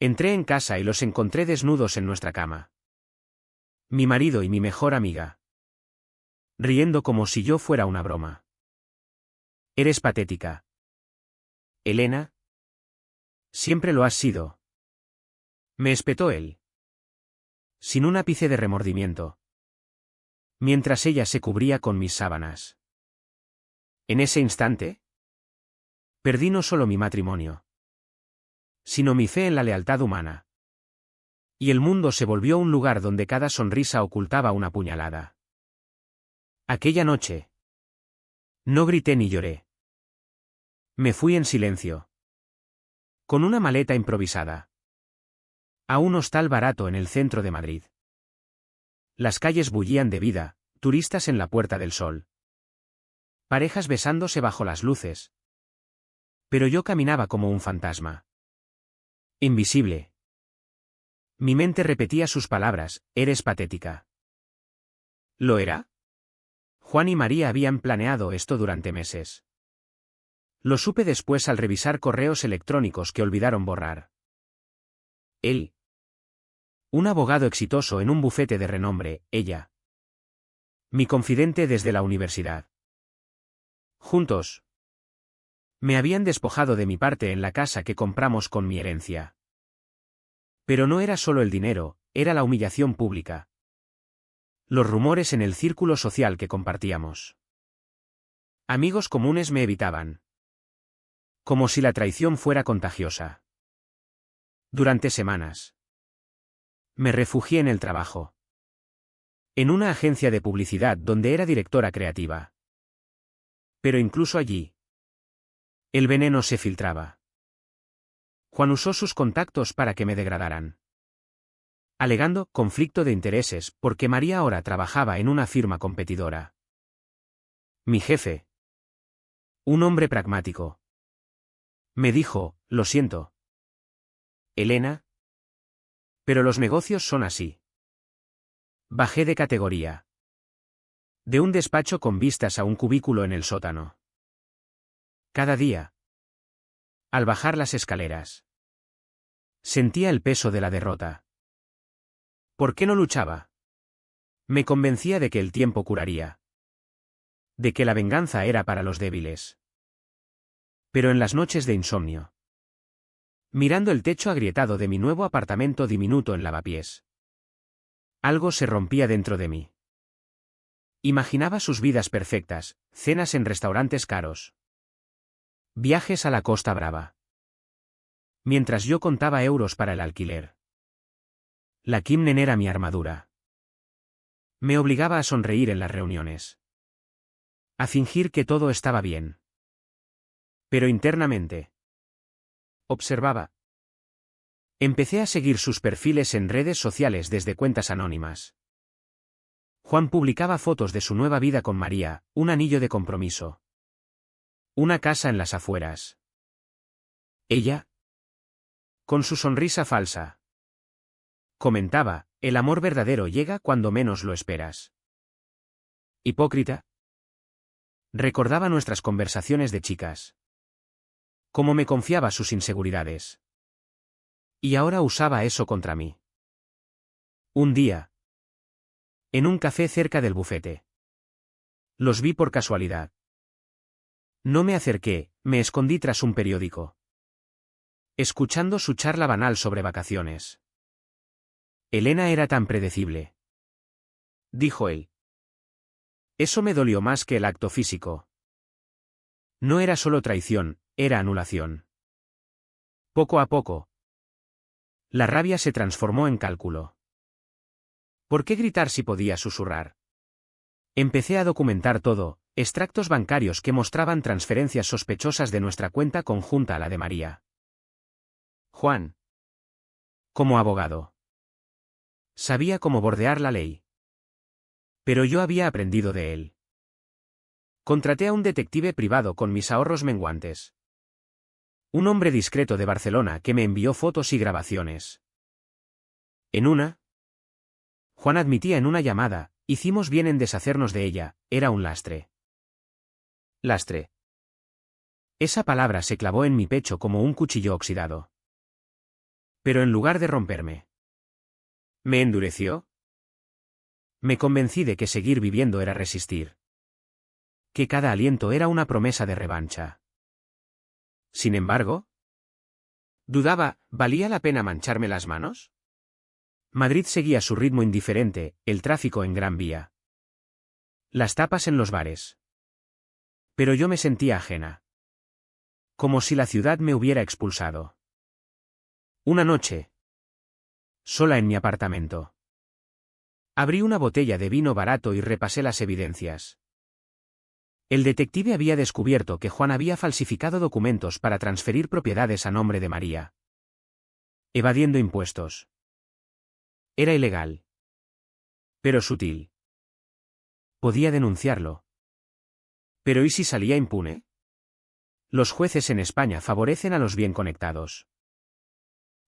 Entré en casa y los encontré desnudos en nuestra cama. Mi marido y mi mejor amiga. Riendo como si yo fuera una broma. Eres patética. Elena. Siempre lo has sido. Me espetó él. Sin un ápice de remordimiento. Mientras ella se cubría con mis sábanas. En ese instante, perdí no solo mi matrimonio, sino mi fe en la lealtad humana. Y el mundo se volvió un lugar donde cada sonrisa ocultaba una puñalada. Aquella noche, no grité ni lloré. Me fui en silencio. Con una maleta improvisada. A un hostal barato en el centro de Madrid. Las calles bullían de vida, turistas en la Puerta del Sol. Parejas besándose bajo las luces. Pero yo caminaba como un fantasma. Invisible. Mi mente repetía sus palabras, eres patética. ¿Lo era? Juan y María habían planeado esto durante meses. Lo supe después al revisar correos electrónicos que olvidaron borrar. Él. Un abogado exitoso en un bufete de renombre, ella. Mi confidente desde la universidad. Juntos. Me habían despojado de mi parte en la casa que compramos con mi herencia. Pero no era solo el dinero, era la humillación pública. Los rumores en el círculo social que compartíamos. Amigos comunes me evitaban. Como si la traición fuera contagiosa. Durante semanas. Me refugié en el trabajo. En una agencia de publicidad donde era directora creativa. Pero incluso allí. El veneno se filtraba. Juan usó sus contactos para que me degradaran. Alegando conflicto de intereses porque María ahora trabajaba en una firma competidora. Mi jefe. Un hombre pragmático. Me dijo, lo siento. Elena. Pero los negocios son así. Bajé de categoría. De un despacho con vistas a un cubículo en el sótano. Cada día. Al bajar las escaleras. Sentía el peso de la derrota. ¿Por qué no luchaba? Me convencía de que el tiempo curaría. De que la venganza era para los débiles. Pero en las noches de insomnio. Mirando el techo agrietado de mi nuevo apartamento diminuto en Lavapiés. Algo se rompía dentro de mí. Imaginaba sus vidas perfectas, cenas en restaurantes caros. Viajes a la Costa Brava. Mientras yo contaba euros para el alquiler. La Kimnen era mi armadura. Me obligaba a sonreír en las reuniones. A fingir que todo estaba bien. Pero internamente. Observaba. Empecé a seguir sus perfiles en redes sociales desde cuentas anónimas. Juan publicaba fotos de su nueva vida con María, un anillo de compromiso. Una casa en las afueras. Ella. Con su sonrisa falsa. Comentaba, el amor verdadero llega cuando menos lo esperas. Hipócrita. Recordaba nuestras conversaciones de chicas. Cómo me confiaba sus inseguridades. Y ahora usaba eso contra mí. Un día. En un café cerca del bufete. Los vi por casualidad. No me acerqué, me escondí tras un periódico. Escuchando su charla banal sobre vacaciones. Elena era tan predecible. Dijo él. Eso me dolió más que el acto físico. No era solo traición, era anulación. Poco a poco. La rabia se transformó en cálculo. ¿Por qué gritar si podía susurrar? Empecé a documentar todo, extractos bancarios que mostraban transferencias sospechosas de nuestra cuenta conjunta a la de María. Juan. Como abogado. Sabía cómo bordear la ley. Pero yo había aprendido de él. Contraté a un detective privado con mis ahorros menguantes. Un hombre discreto de Barcelona que me envió fotos y grabaciones. En una. Juan admitía en una llamada, hicimos bien en deshacernos de ella, era un lastre. Lastre. Esa palabra se clavó en mi pecho como un cuchillo oxidado. Pero en lugar de romperme, ¿me endureció? Me convencí de que seguir viviendo era resistir. Que cada aliento era una promesa de revancha. Sin embargo, dudaba, ¿valía la pena mancharme las manos? Madrid seguía su ritmo indiferente, el tráfico en Gran Vía. Las tapas en los bares. Pero yo me sentía ajena. Como si la ciudad me hubiera expulsado. Una noche. Sola en mi apartamento. Abrí una botella de vino barato y repasé las evidencias. El detective había descubierto que Juan había falsificado documentos para transferir propiedades a nombre de María. Evadiendo impuestos. Era ilegal. Pero sutil. Podía denunciarlo. Pero ¿y si salía impune? Los jueces en España favorecen a los bien conectados.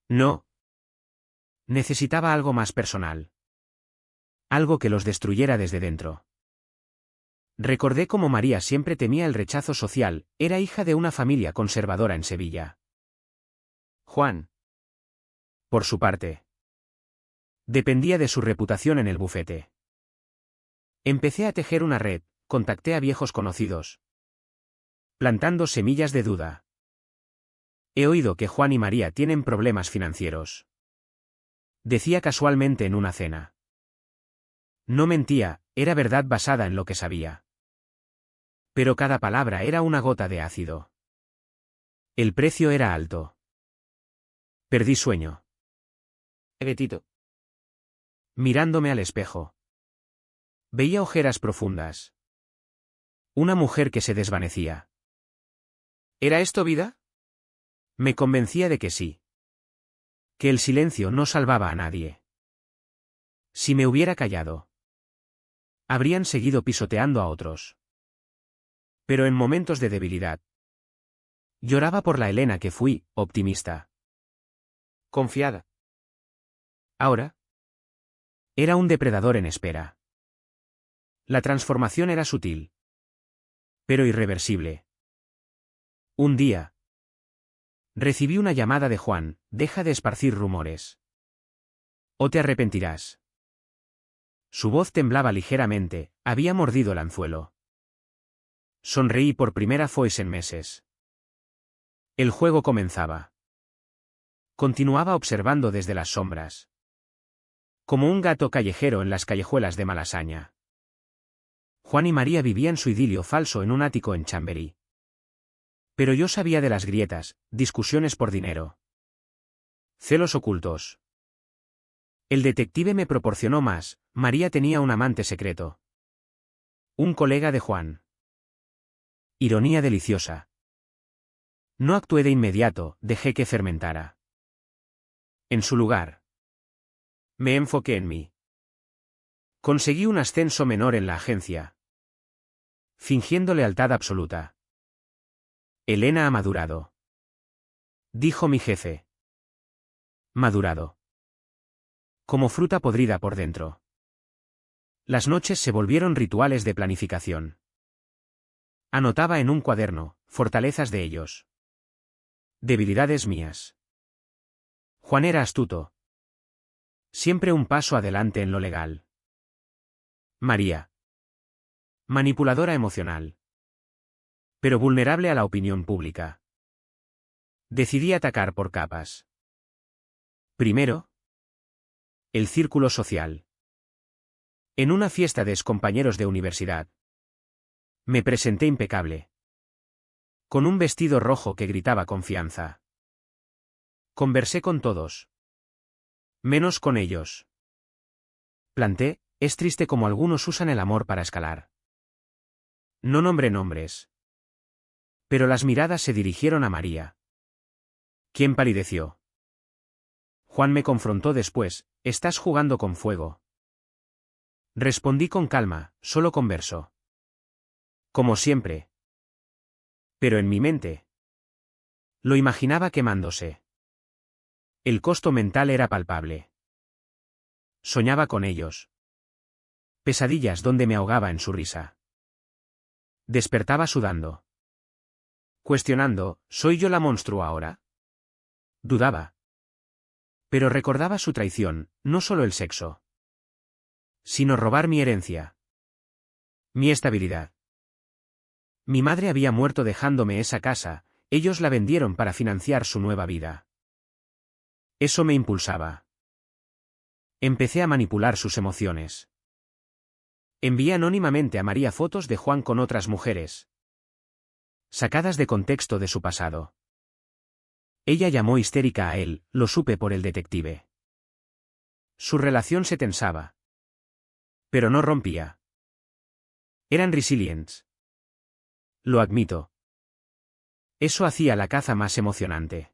No. Necesitaba algo más personal. Algo que los destruyera desde dentro. Recordé cómo María siempre temía el rechazo social, era hija de una familia conservadora en Sevilla. Juan, por su parte, dependía de su reputación en el bufete. Empecé a tejer una red, contacté a viejos conocidos. Plantando semillas de duda. He oído que Juan y María tienen problemas financieros. Decía casualmente en una cena. No mentía, era verdad basada en lo que sabía. Pero cada palabra era una gota de ácido. El precio era alto. Perdí sueño. Gritito. Mirándome al espejo. Veía ojeras profundas. Una mujer que se desvanecía. ¿Era esto vida? Me convencía de que sí. Que el silencio no salvaba a nadie. Si me hubiera callado, habrían seguido pisoteando a otros. Pero en momentos de debilidad. Lloraba por la Elena que fui, optimista. Confiada. Ahora. Era un depredador en espera. La transformación era sutil. Pero irreversible. Un día. Recibí una llamada de Juan, deja de esparcir rumores. O te arrepentirás. Su voz temblaba ligeramente, había mordido el anzuelo. Sonreí por primera vez en meses. El juego comenzaba. Continuaba observando desde las sombras. Como un gato callejero en las callejuelas de Malasaña. Juan y María vivían su idilio falso en un ático en Chamberí. Pero yo sabía de las grietas, discusiones por dinero. Celos ocultos. El detective me proporcionó más, María tenía un amante secreto. Un colega de Juan. Ironía deliciosa. No actué de inmediato, dejé que fermentara. En su lugar. Me enfoqué en mí. Conseguí un ascenso menor en la agencia. Fingiendo lealtad absoluta. Elena ha madurado. Dijo mi jefe. Madurado. Como fruta podrida por dentro. Las noches se volvieron rituales de planificación. Anotaba en un cuaderno, fortalezas de ellos. Debilidades mías. Juan era astuto. Siempre un paso adelante en lo legal. María. Manipuladora emocional. Pero vulnerable a la opinión pública. Decidí atacar por capas. Primero. El círculo social. En una fiesta de excompañeros de universidad. Me presenté impecable. Con un vestido rojo que gritaba confianza. Conversé con todos. Menos con ellos. Planté, es triste como algunos usan el amor para escalar. No nombré nombres. Pero las miradas se dirigieron a María. ¿Quién palideció? Juan me confrontó después, estás jugando con fuego. Respondí con calma, solo conversó. Como siempre. Pero en mi mente. Lo imaginaba quemándose. El costo mental era palpable. Soñaba con ellos. Pesadillas donde me ahogaba en su risa. Despertaba sudando. Cuestionando, ¿soy yo la monstruo ahora? Dudaba. Pero recordaba su traición, no solo el sexo, sino robar mi herencia. Mi estabilidad. Mi madre había muerto dejándome esa casa, ellos la vendieron para financiar su nueva vida. Eso me impulsaba. Empecé a manipular sus emociones. Envié anónimamente a María fotos de Juan con otras mujeres, sacadas de contexto de su pasado. Ella llamó histérica a él, lo supe por el detective. Su relación se tensaba. Pero no rompía. Eran resilients. Lo admito. Eso hacía la caza más emocionante.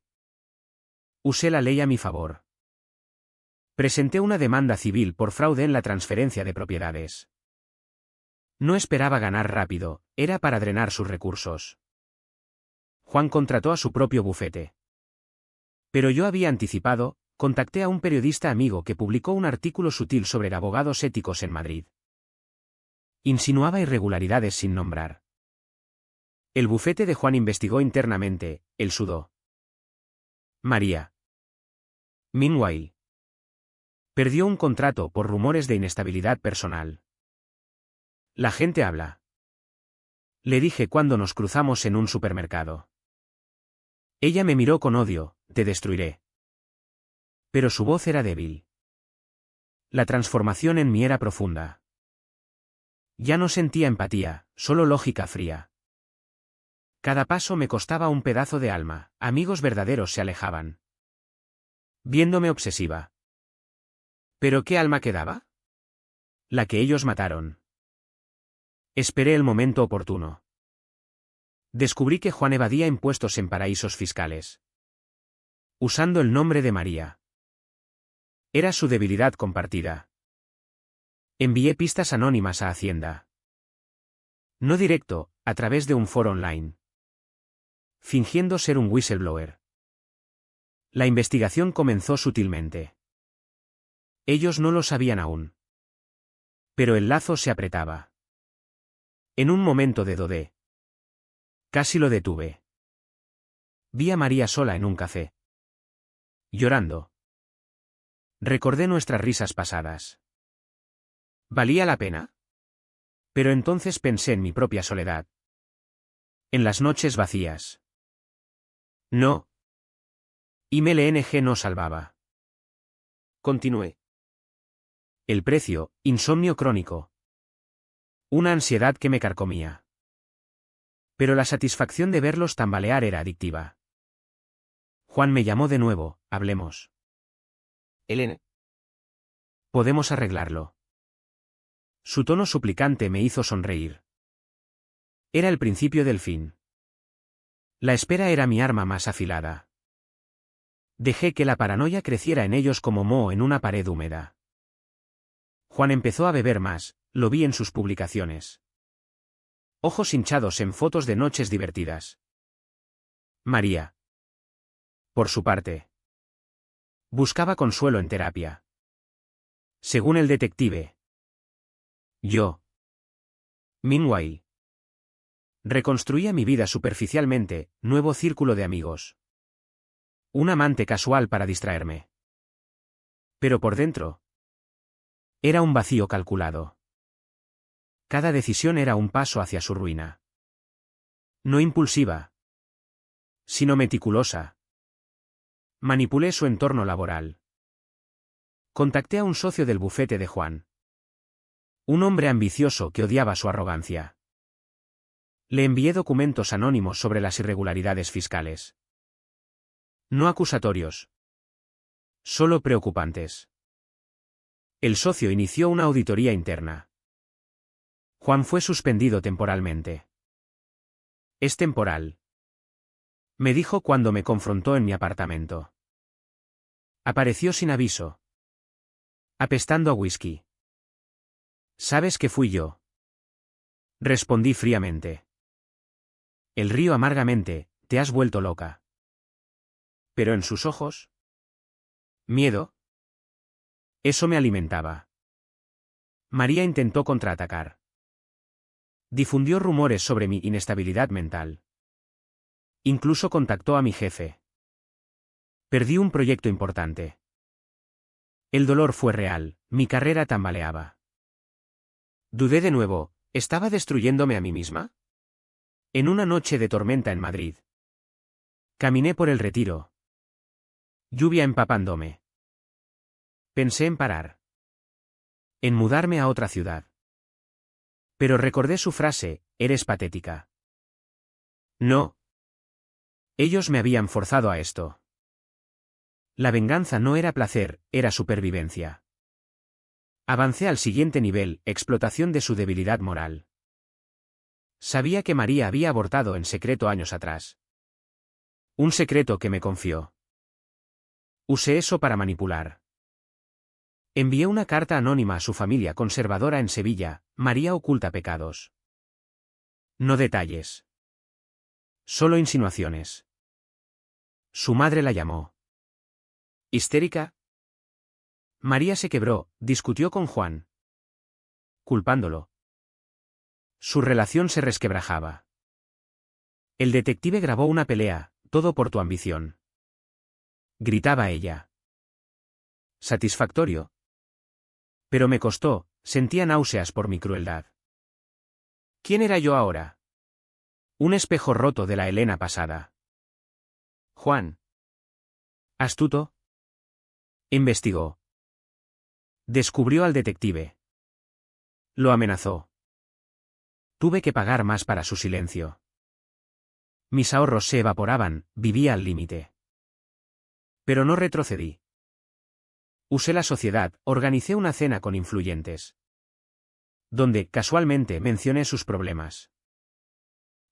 Usé la ley a mi favor. Presenté una demanda civil por fraude en la transferencia de propiedades. No esperaba ganar rápido, era para drenar sus recursos. Juan contrató a su propio bufete. Pero yo había anticipado, contacté a un periodista amigo que publicó un artículo sutil sobre abogados éticos en Madrid. Insinuaba irregularidades sin nombrar. El bufete de Juan investigó internamente, él sudó. María. Meanwhile. Perdió un contrato por rumores de inestabilidad personal. La gente habla. Le dije cuando nos cruzamos en un supermercado. Ella me miró con odio, te destruiré. Pero su voz era débil. La transformación en mí era profunda. Ya no sentía empatía, solo lógica fría. Cada paso me costaba un pedazo de alma, amigos verdaderos se alejaban. Viéndome obsesiva. ¿Pero qué alma quedaba? La que ellos mataron. Esperé el momento oportuno. Descubrí que Juan evadía impuestos en paraísos fiscales. Usando el nombre de María. Era su debilidad compartida. Envié pistas anónimas a Hacienda. No directo, a través de un foro online. Fingiendo ser un whistleblower. La investigación comenzó sutilmente. Ellos no lo sabían aún. Pero el lazo se apretaba. En un momento de dodé. Casi lo detuve. Vi a María sola en un café. Llorando. Recordé nuestras risas pasadas. ¿Valía la pena? Pero entonces pensé en mi propia soledad. En las noches vacías. No. IMLNG no salvaba. Continué. El precio, insomnio crónico. Una ansiedad que me carcomía. Pero la satisfacción de verlos tambalear era adictiva. Juan me llamó de nuevo, hablemos. Elena. Podemos arreglarlo. Su tono suplicante me hizo sonreír. Era el principio del fin. La espera era mi arma más afilada. Dejé que la paranoia creciera en ellos como moho en una pared húmeda. Juan empezó a beber más, lo vi en sus publicaciones. Ojos hinchados en fotos de noches divertidas. María. Por su parte. Buscaba consuelo en terapia. Según el detective. Yo. Meanwhile. Reconstruía mi vida superficialmente, nuevo círculo de amigos. Un amante casual para distraerme. Pero por dentro. Era un vacío calculado. Cada decisión era un paso hacia su ruina. No impulsiva. Sino meticulosa. Manipulé su entorno laboral. Contacté a un socio del bufete de Juan. Un hombre ambicioso que odiaba su arrogancia. Le envié documentos anónimos sobre las irregularidades fiscales. No acusatorios. Solo preocupantes. El socio inició una auditoría interna. Juan fue suspendido temporalmente. Es temporal. Me dijo cuando me confrontó en mi apartamento. Apareció sin aviso. Apestando a whisky. ¿Sabes que fui yo? Respondí fríamente. El río amargamente, te has vuelto loca. Pero en sus ojos. Miedo. Eso me alimentaba. María intentó contraatacar. Difundió rumores sobre mi inestabilidad mental. Incluso contactó a mi jefe. Perdí un proyecto importante. El dolor fue real, mi carrera tambaleaba. Dudé de nuevo, ¿estaba destruyéndome a mí misma? En una noche de tormenta en Madrid. Caminé por el Retiro. Lluvia empapándome. Pensé en parar. En mudarme a otra ciudad. Pero recordé su frase, eres patética. No. Ellos me habían forzado a esto. La venganza no era placer, era supervivencia. Avancé al siguiente nivel, explotación de su debilidad moral. Sabía que María había abortado en secreto años atrás. Un secreto que me confió. Usé eso para manipular. Envié una carta anónima a su familia conservadora en Sevilla, María oculta pecados. No detalles. Solo insinuaciones. Su madre la llamó. ¿Histérica? María se quebró, discutió con Juan. Culpándolo. Su relación se resquebrajaba. El detective grabó una pelea, todo por tu ambición. Gritaba ella. Satisfactorio. Pero me costó, sentía náuseas por mi crueldad. ¿Quién era yo ahora? Un espejo roto de la Helena pasada. Juan. ¿Astuto? Investigó. Descubrió al detective. Lo amenazó. Tuve que pagar más para su silencio. Mis ahorros se evaporaban, vivía al límite. Pero no retrocedí. Usé la sociedad, organicé una cena con influyentes. Donde, casualmente, mencioné sus problemas.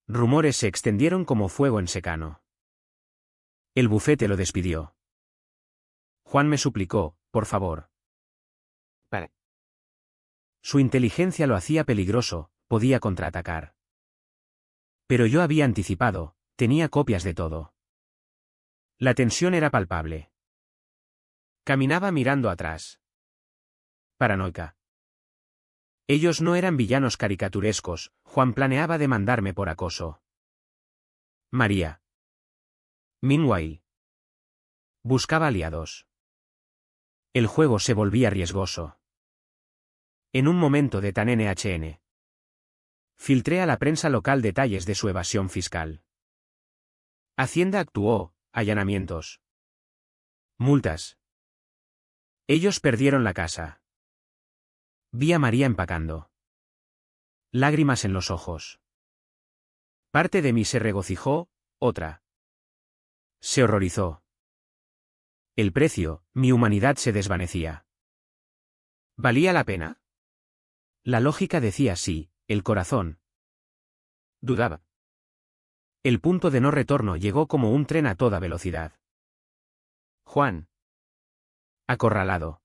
Rumores se extendieron como fuego en secano. El bufete lo despidió. Juan me suplicó, por favor. Para. Su inteligencia lo hacía peligroso, podía contraatacar. Pero yo había anticipado, tenía copias de todo. La tensión era palpable. Caminaba mirando atrás. Paranoica. Ellos no eran villanos caricaturescos, Juan planeaba demandarme por acoso. María. Meanwhile. Buscaba aliados. El juego se volvía riesgoso. En un momento de tan NHN. Filtré a la prensa local detalles de su evasión fiscal. Hacienda actuó, allanamientos. Multas. Ellos perdieron la casa. Vi a María empacando. Lágrimas en los ojos. Parte de mí se regocijó, otra. Se horrorizó. El precio, mi humanidad se desvanecía. ¿Valía la pena? La lógica decía sí, el corazón. Dudaba. El punto de no retorno llegó como un tren a toda velocidad. Juan. Acorralado.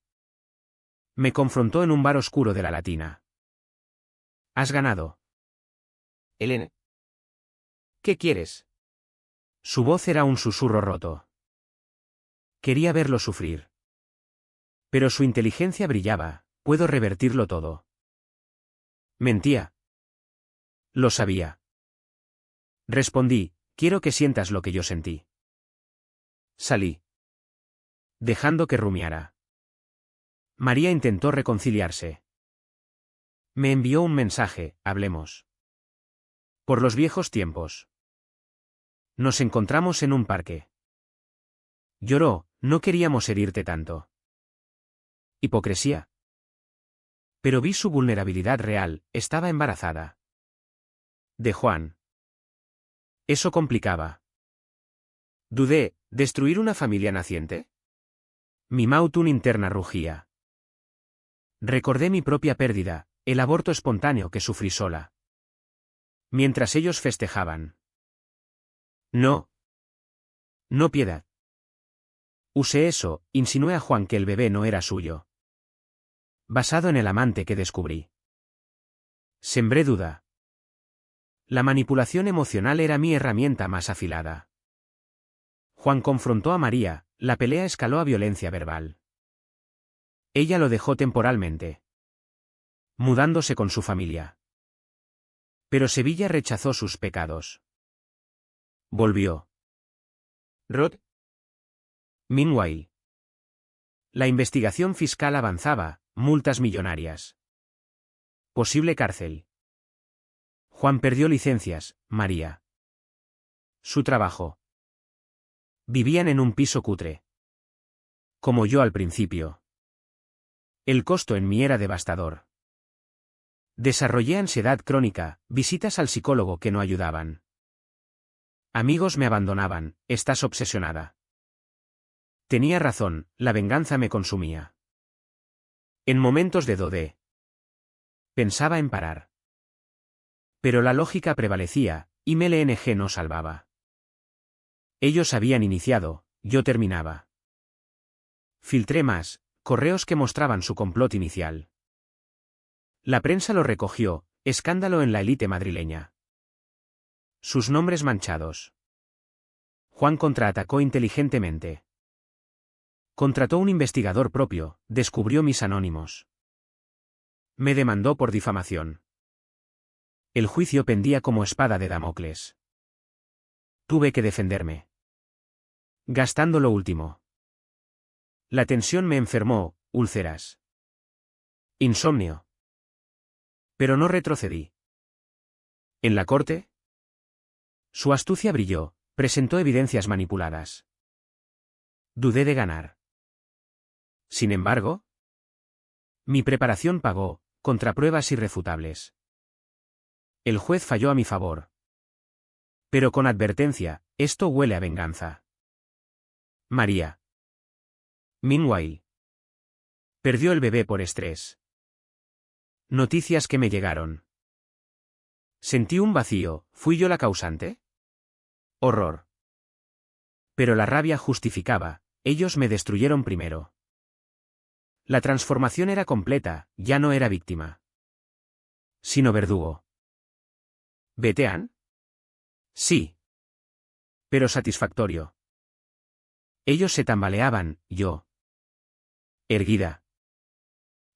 Me confrontó en un bar oscuro de la Latina. Has ganado. Elena. ¿Qué quieres? Su voz era un susurro roto. Quería verlo sufrir. Pero su inteligencia brillaba, puedo revertirlo todo. Mentía. Lo sabía. Respondí, quiero que sientas lo que yo sentí. Salí. Dejando que rumiara. María intentó reconciliarse. Me envió un mensaje, hablemos. Por los viejos tiempos. Nos encontramos en un parque. Lloró, no queríamos herirte tanto. Hipocresía. Pero vi su vulnerabilidad real, estaba embarazada. De Juan. Eso complicaba. Dudé, ¿destruir una familia naciente? Mi mautun interna rugía. Recordé mi propia pérdida, el aborto espontáneo que sufrí sola. Mientras ellos festejaban. No. No piedad. Usé eso, insinué a Juan que el bebé no era suyo. Basado en el amante que descubrí. Sembré duda. La manipulación emocional era mi herramienta más afilada. Juan confrontó a María, la pelea escaló a violencia verbal. Ella lo dejó temporalmente. Mudándose con su familia. Pero Sevilla rechazó sus pecados. Volvió. Rod. Meanwhile. La investigación fiscal avanzaba, multas millonarias. Posible cárcel. Juan perdió licencias, María. Su trabajo. Vivían en un piso cutre. Como yo al principio. El costo en mí era devastador. Desarrollé ansiedad crónica, visitas al psicólogo que no ayudaban. Amigos me abandonaban, estás obsesionada. Tenía razón, la venganza me consumía. En momentos de dodé. Pensaba en parar. Pero la lógica prevalecía, y MLNG no salvaba. Ellos habían iniciado, yo terminaba. Filtré más, correos que mostraban su complot inicial. La prensa lo recogió, escándalo en la élite madrileña. Sus nombres manchados. Juan contraatacó inteligentemente. Contrató un investigador propio, descubrió mis anónimos. Me demandó por difamación. El juicio pendía como espada de Damocles. Tuve que defenderme. Gastando lo último. La tensión me enfermó, úlceras. Insomnio. Pero no retrocedí. ¿En la corte? Su astucia brilló, presentó evidencias manipuladas. Dudé de ganar. Sin embargo, mi preparación pagó, contra pruebas irrefutables. El juez falló a mi favor. Pero con advertencia, esto huele a venganza. María. Meanwhile. Perdió el bebé por estrés. Noticias que me llegaron. Sentí un vacío, ¿fui yo la causante? Horror. Pero la rabia justificaba, ellos me destruyeron primero. La transformación era completa, ya no era víctima. Sino verdugo. ¿Betean? Sí. Pero satisfactorio. Ellos se tambaleaban, yo. Erguida.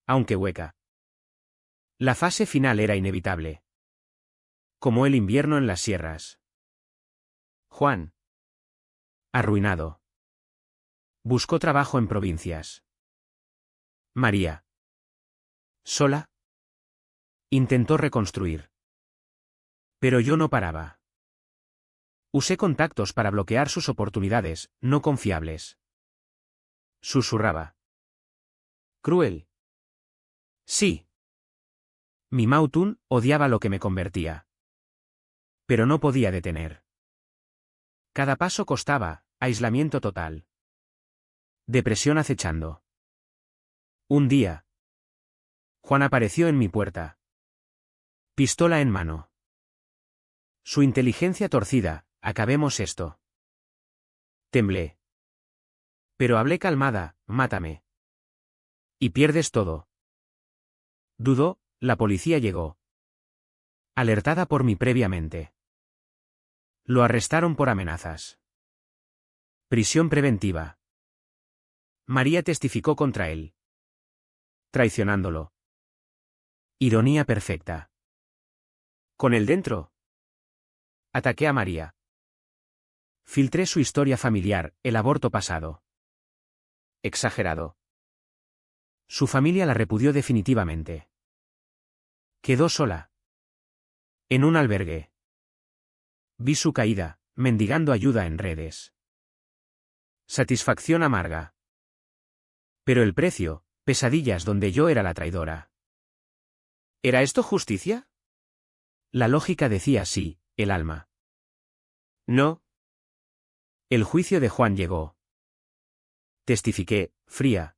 Aunque hueca. La fase final era inevitable. Como el invierno en las sierras. Juan. Arruinado. Buscó trabajo en provincias. María. Sola. Intentó reconstruir. Pero yo no paraba. Usé contactos para bloquear sus oportunidades, no confiables. Susurraba. Cruel. Sí. Mi Mautun odiaba lo que me convertía. Pero no podía detener. Cada paso costaba, aislamiento total. Depresión acechando. Un día. Juan apareció en mi puerta. Pistola en mano. Su inteligencia torcida, acabemos esto. Temblé. Pero hablé calmada, mátame. Y pierdes todo. Dudó, la policía llegó. Alertada por mí previamente. Lo arrestaron por amenazas. Prisión preventiva. María testificó contra él. Traicionándolo. Ironía perfecta. Con él dentro. Ataqué a María. Filtré su historia familiar, el aborto pasado. Exagerado. Su familia la repudió definitivamente. Quedó sola. En un albergue. Vi su caída, mendigando ayuda en redes. Satisfacción amarga. Pero el precio, pesadillas donde yo era la traidora. ¿Era esto justicia? La lógica decía sí, el alma. No. El juicio de Juan llegó. Testifiqué, fría.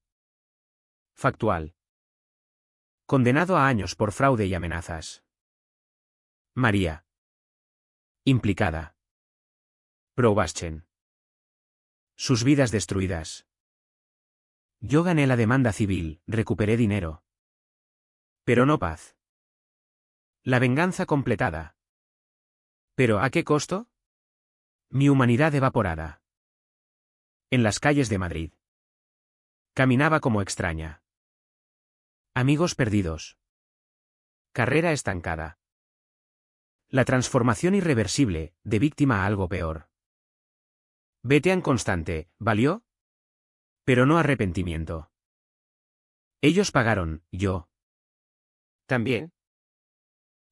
Factual. Condenado a años por fraude y amenazas. María. Implicada. Probaschen. Sus vidas destruidas. Yo gané la demanda civil, recuperé dinero. Pero no paz. La venganza completada. ¿Pero a qué costo? Mi humanidad evaporada. En las calles de Madrid. Caminaba como extraña. Amigos perdidos. Carrera estancada. La transformación irreversible, de víctima a algo peor. Betean constante, ¿valió? Pero no arrepentimiento. Ellos pagaron, yo. ¿También?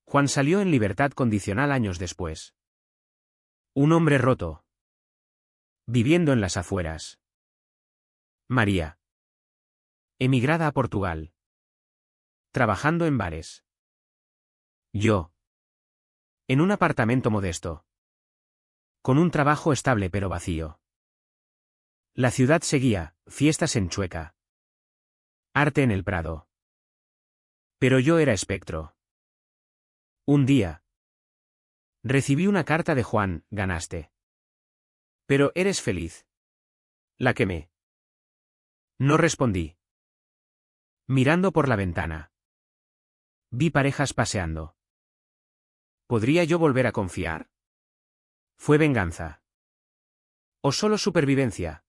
Juan salió en libertad condicional años después. Un hombre roto. Viviendo en las afueras. María. Emigrada a Portugal. Trabajando en bares. Yo. En un apartamento modesto. Con un trabajo estable pero vacío. La ciudad seguía, fiestas en Chueca. Arte en el Prado. Pero yo era espectro. Un día. Recibí una carta de Juan, ganaste. Pero eres feliz. La quemé. No respondí. Mirando por la ventana. Vi parejas paseando. ¿Podría yo volver a confiar? ¿Fue venganza? ¿O solo supervivencia?